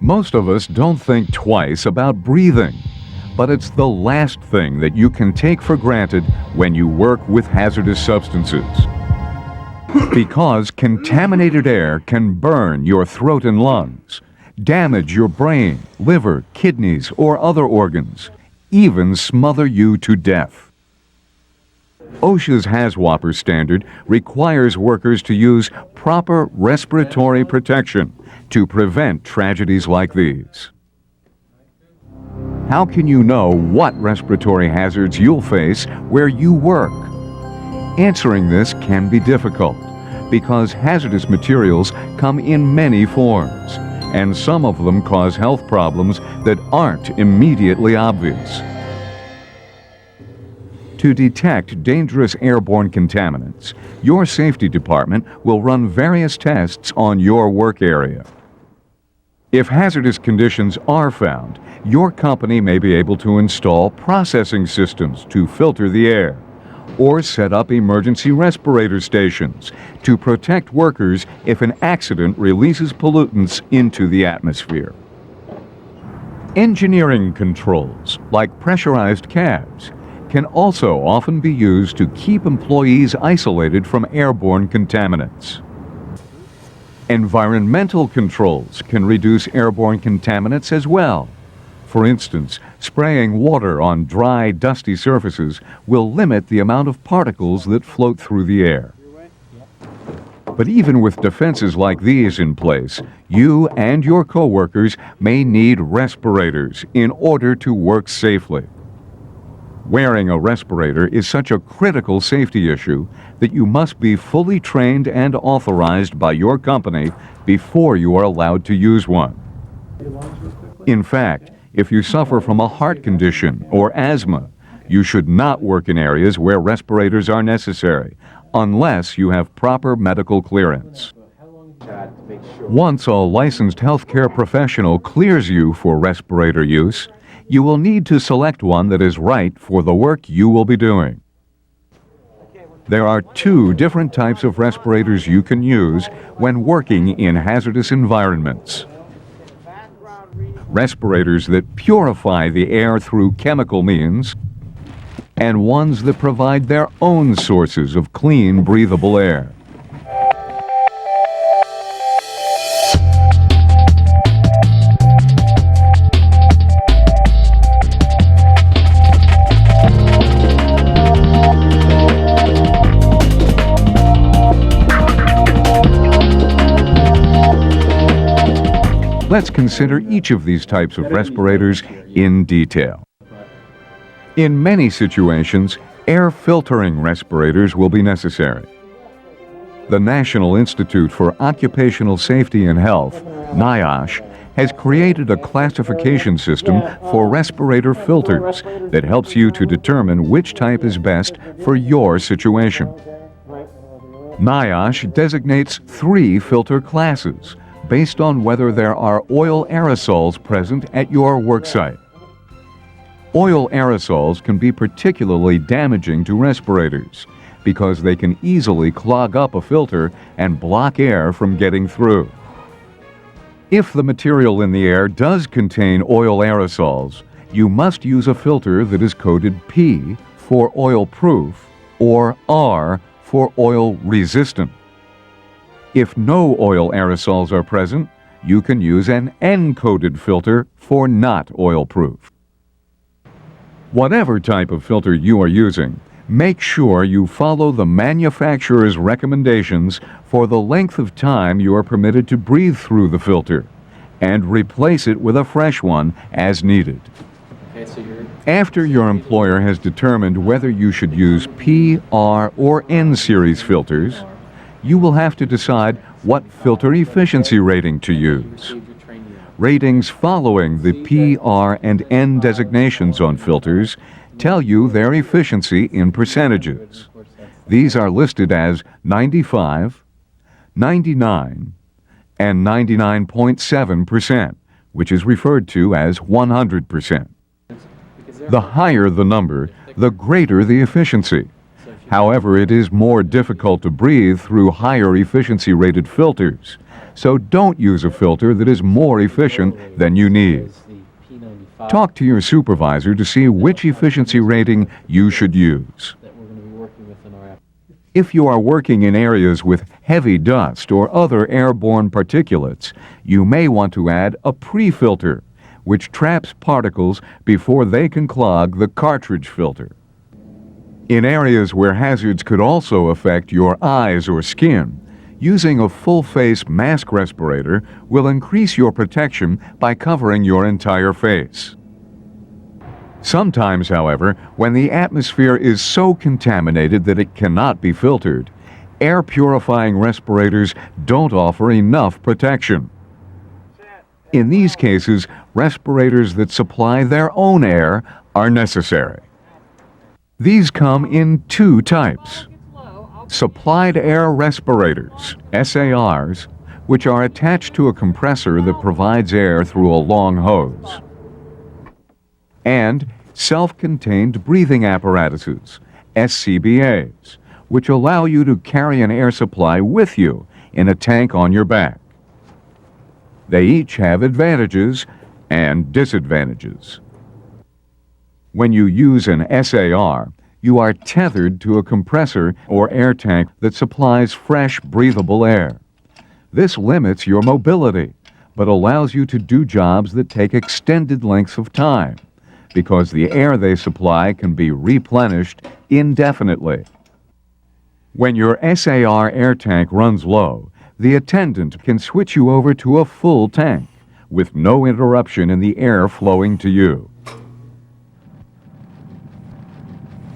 Most of us don't think twice about breathing, but it's the last thing that you can take for granted when you work with hazardous substances. Because contaminated air can burn your throat and lungs, damage your brain, liver, kidneys, or other organs, even smother you to death. OSHA's HAZWOPER standard requires workers to use proper respiratory protection to prevent tragedies like these. How can you know what respiratory hazards you'll face where you work? Answering this can be difficult because hazardous materials come in many forms, and some of them cause health problems that aren't immediately obvious. To detect dangerous airborne contaminants, your safety department will run various tests on your work area. If hazardous conditions are found, your company may be able to install processing systems to filter the air, or set up emergency respirator stations to protect workers if an accident releases pollutants into the atmosphere. Engineering controls, like pressurized cabs, can also often be used to keep employees isolated from airborne contaminants. Environmental controls can reduce airborne contaminants as well. For instance, spraying water on dry, dusty surfaces will limit the amount of particles that float through the air. But even with defenses like these in place, you and your coworkers may need respirators in order to work safely. Wearing a respirator is such a critical safety issue that you must be fully trained and authorized by your company before you are allowed to use one. In fact, if you suffer from a heart condition or asthma, you should not work in areas where respirators are necessary, unless you have proper medical clearance. Once a licensed healthcare professional clears you for respirator use, you will need to select one that is right for the work you will be doing. There are two different types of respirators you can use when working in hazardous environments. Respirators that purify the air through chemical means, and ones that provide their own sources of clean, breathable air. Let's consider each of these types of respirators in detail. In many situations, air filtering respirators will be necessary. The National Institute for Occupational Safety and Health, NIOSH, has created a classification system for respirator filters that helps you to determine which type is best for your situation. NIOSH designates 3 filter classes based on whether there are oil aerosols present at your worksite. Oil aerosols can be particularly damaging to respirators because they can easily clog up a filter and block air from getting through. If the material in the air does contain oil aerosols, you must use a filter that is coded P for oil-proof or R for oil-resistant. If no oil aerosols are present, you can use an N-coded filter for not oil-proof. Whatever type of filter you are using, make sure you follow the manufacturer's recommendations for the length of time you are permitted to breathe through the filter, and replace it with a fresh one as needed. After your employer has determined whether you should use P, R, or N series filters, you will have to decide what filter efficiency rating to use. Ratings following the P, R, and N designations on filters tell you their efficiency in percentages. These are listed as 95, 99, and 99.7%, which is referred to as 100%. The higher the number, the greater the efficiency. However, it is more difficult to breathe through higher efficiency rated filters, so don't use a filter that is more efficient than you need. Talk to your supervisor to see which efficiency rating you should use. If you are working in areas with heavy dust or other airborne particulates, you may want to add a pre-filter, which traps particles before they can clog the cartridge filter. In areas where hazards could also affect your eyes or skin, using a full-face mask respirator will increase your protection by covering your entire face. Sometimes, however, when the atmosphere is so contaminated that it cannot be filtered, air-purifying respirators don't offer enough protection. In these cases, respirators that supply their own air are necessary. These come in two types: supplied air respirators, SARs, which are attached to a compressor that provides air through a long hose, and self-contained breathing apparatuses, SCBAs, which allow you to carry an air supply with you in a tank on your back. They each have advantages and disadvantages. When you use an SAR, you are tethered to a compressor or air tank that supplies fresh, breathable air. This limits your mobility, but allows you to do jobs that take extended lengths of time, because the air they supply can be replenished indefinitely. When your SAR air tank runs low, the attendant can switch you over to a full tank, with no interruption in the air flowing to you.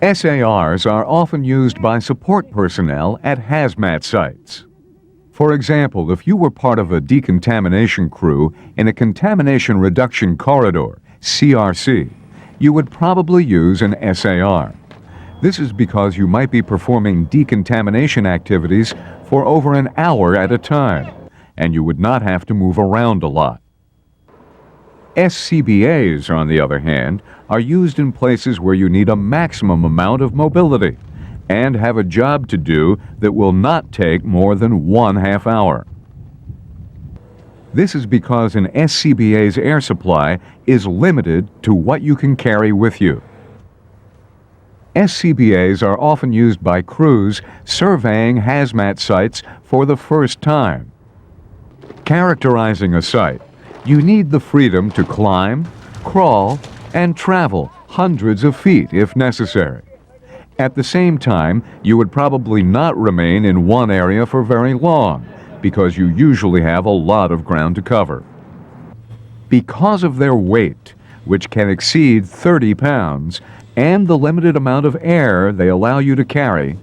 SARs are often used by support personnel at hazmat sites. For example, if you were part of a decontamination crew in a contamination reduction corridor, CRC, you would probably use an SAR. This is because you might be performing decontamination activities for over an hour at a time, and you would not have to move around a lot. SCBAs, on the other hand, are used in places where you need a maximum amount of mobility and have a job to do that will not take more than 1/2 hour. This is because an SCBA's air supply is limited to what you can carry with you. SCBAs are often used by crews surveying hazmat sites for the first time. Characterizing a site, you need the freedom to climb, crawl, and travel hundreds of feet if necessary. At the same time, you would probably not remain in one area for very long, because you usually have a lot of ground to cover. Because of their weight, which can exceed 30 pounds, and the limited amount of air they allow you to carry,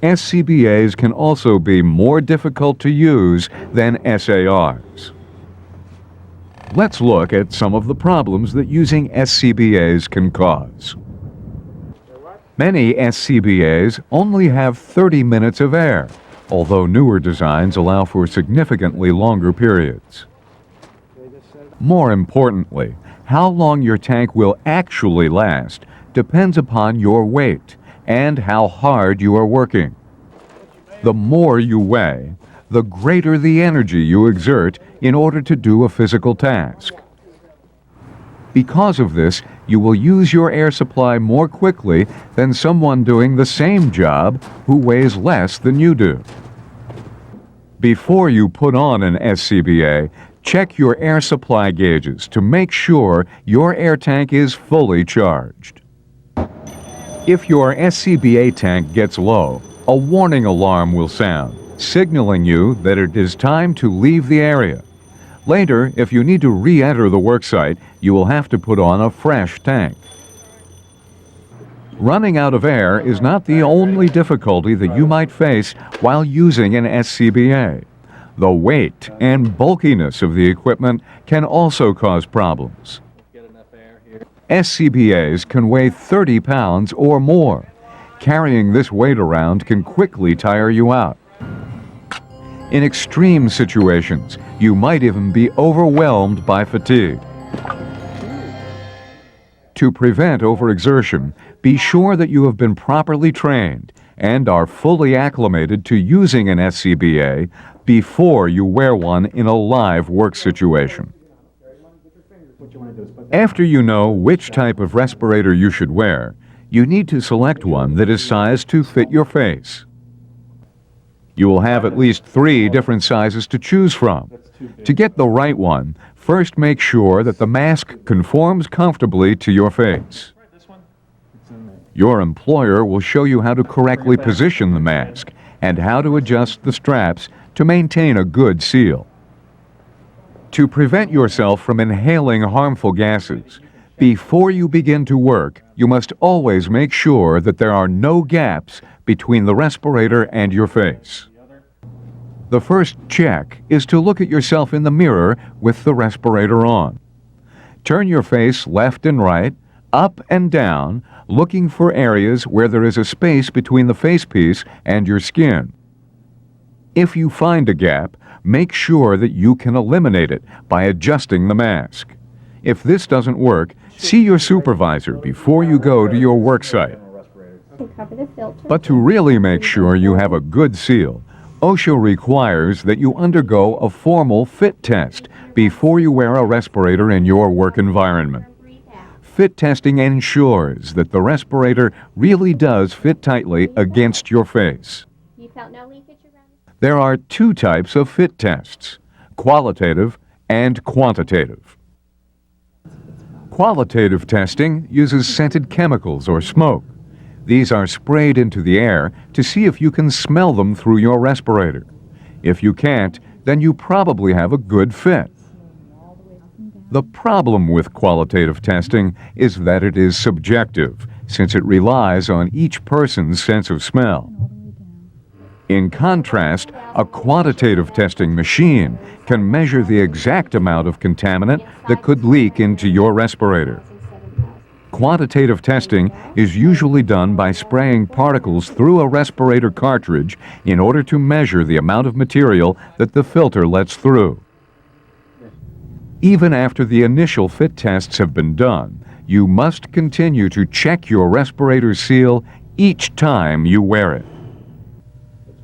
SCBAs can also be more difficult to use than SARs. Let's look at some of the problems that using SCBAs can cause. Many SCBAs only have 30 minutes of air, although newer designs allow for significantly longer periods. More importantly, how long your tank will actually last depends upon your weight and how hard you are working. The more you weigh, the greater the energy you exert in order to do a physical task. Because of this, you will use your air supply more quickly than someone doing the same job who weighs less than you do. Before you put on an SCBA, check your air supply gauges to make sure your air tank is fully charged. If your SCBA tank gets low, a warning alarm will sound, signaling you that it is time to leave the area. Later, if you need to re-enter the worksite, you will have to put on a fresh tank. Running out of air is not the only difficulty that you might face while using an SCBA. The weight and bulkiness of the equipment can also cause problems. SCBAs can weigh 30 pounds or more. Carrying this weight around can quickly tire you out. In extreme situations, you might even be overwhelmed by fatigue. To prevent overexertion, be sure that you have been properly trained and are fully acclimated to using an SCBA before you wear one in a live work situation. After you know which type of respirator you should wear, you need to select one that is sized to fit your face. You will have at least 3 different sizes to choose from. To get the right one, first make sure that the mask conforms comfortably to your face. Your employer will show you how to correctly position the mask and how to adjust the straps to maintain a good seal. To prevent yourself from inhaling harmful gases, before you begin to work, you must always make sure that there are no gaps between the respirator and your face. The first check is to look at yourself in the mirror with the respirator on. Turn your face left and right, up and down, looking for areas where there is a space between the facepiece and your skin. If you find a gap, make sure that you can eliminate it by adjusting the mask. If this doesn't work, see your supervisor before you go to your work site. But to really make sure you have a good seal, OSHA requires that you undergo a formal fit test before you wear a respirator in your work environment. Fit testing ensures that the respirator really does fit tightly against your face. There are 2 types of fit tests, qualitative and quantitative. Qualitative testing uses scented chemicals or smoke. These are sprayed into the air to see if you can smell them through your respirator. If you can't, then you probably have a good fit. The problem with qualitative testing is that it is subjective, since it relies on each person's sense of smell. In contrast, a quantitative testing machine can measure the exact amount of contaminant that could leak into your respirator. Quantitative testing is usually done by spraying particles through a respirator cartridge in order to measure the amount of material that the filter lets through. Even after the initial fit tests have been done, you must continue to check your respirator seal each time you wear it.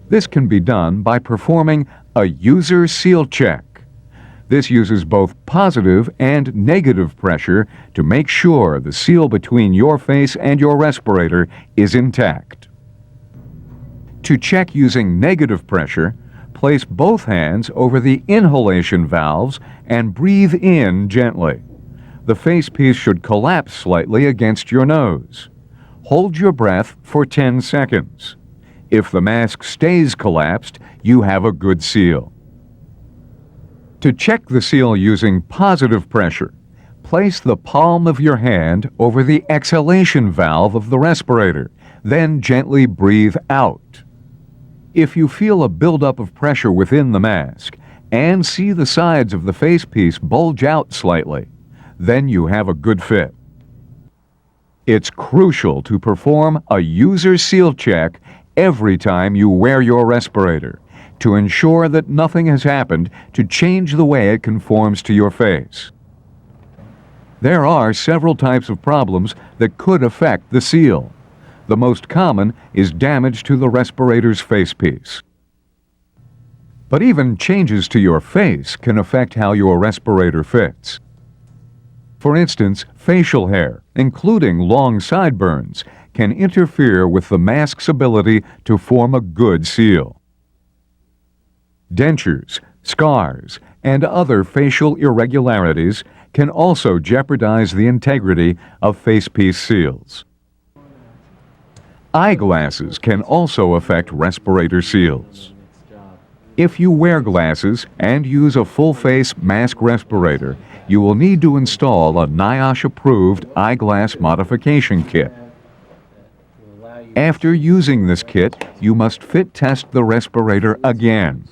This can be done by performing a user seal check. This uses both positive and negative pressure to make sure the seal between your face and your respirator is intact. To check using negative pressure, place both hands over the inhalation valves and breathe in gently. The facepiece should collapse slightly against your nose. Hold your breath for 10 seconds. If the mask stays collapsed, you have a good seal. To check the seal using positive pressure, place the palm of your hand over the exhalation valve of the respirator, then gently breathe out. If you feel a buildup of pressure within the mask and see the sides of the facepiece bulge out slightly, then you have a good fit. It's crucial to perform a user seal check every time you wear your respirator to ensure that nothing has happened to change the way it conforms to your face. There are several types of problems that could affect the seal. The most common is damage to the respirator's facepiece. But even changes to your face can affect how your respirator fits. For instance, facial hair, including long sideburns, can interfere with the mask's ability to form a good seal. Dentures, scars, and other facial irregularities can also jeopardize the integrity of facepiece seals. Eyeglasses can also affect respirator seals. If you wear glasses and use a full-face mask respirator, you will need to install a NIOSH-approved eyeglass modification kit. After using this kit, you must fit test the respirator again.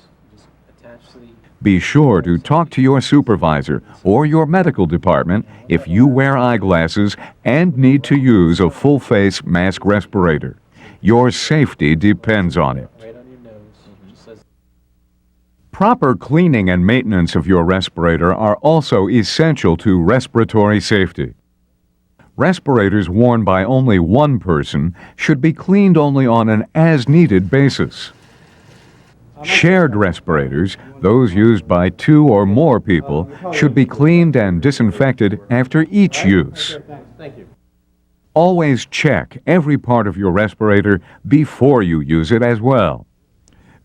Be sure to talk to your supervisor or your medical department if you wear eyeglasses and need to use a full-face mask respirator. Your safety depends on it. Proper cleaning and maintenance of your respirator are also essential to respiratory safety. Respirators worn by only one person should be cleaned only on an as-needed basis. Shared respirators, those used by 2 or more people, should be cleaned and disinfected after each use. Always check every part of your respirator before you use it as well.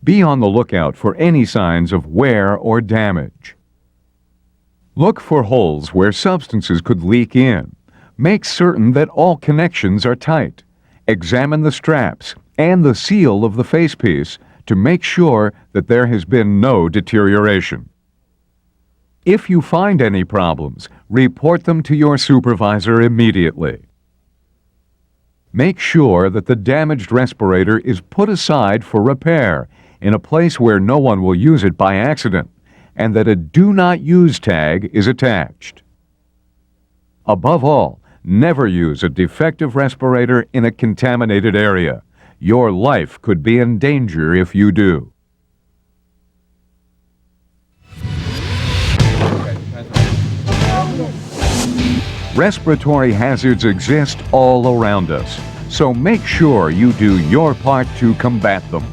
Be on the lookout for any signs of wear or damage. Look for holes where substances could leak in. Make certain that all connections are tight. Examine the straps and the seal of the facepiece to make sure that there has been no deterioration. If you find any problems, report them to your supervisor immediately. Make sure that the damaged respirator is put aside for repair in a place where no one will use it by accident, and that a Do Not Use tag is attached. Above all, never use a defective respirator in a contaminated area. Your life could be in danger if you do. Respiratory hazards exist all around us, so make sure you do your part to combat them.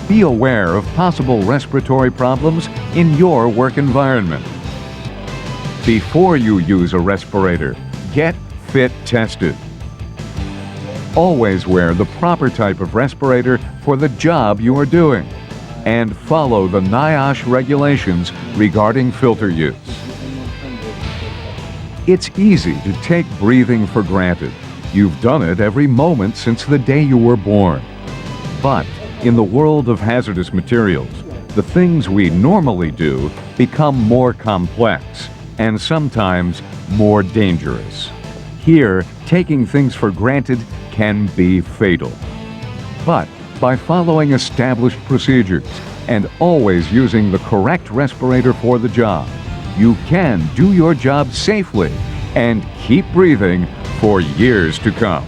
Be aware of possible respiratory problems in your work environment. Before you use a respirator, get fit tested. Always wear the proper type of respirator for the job you are doing, and follow the NIOSH regulations regarding filter use. It's easy to take breathing for granted. You've done it every moment since the day you were born. But in the world of hazardous materials, the things we normally do become more complex and sometimes more dangerous. Here, taking things for granted can be fatal. But by following established procedures and always using the correct respirator for the job, you can do your job safely and keep breathing for years to come.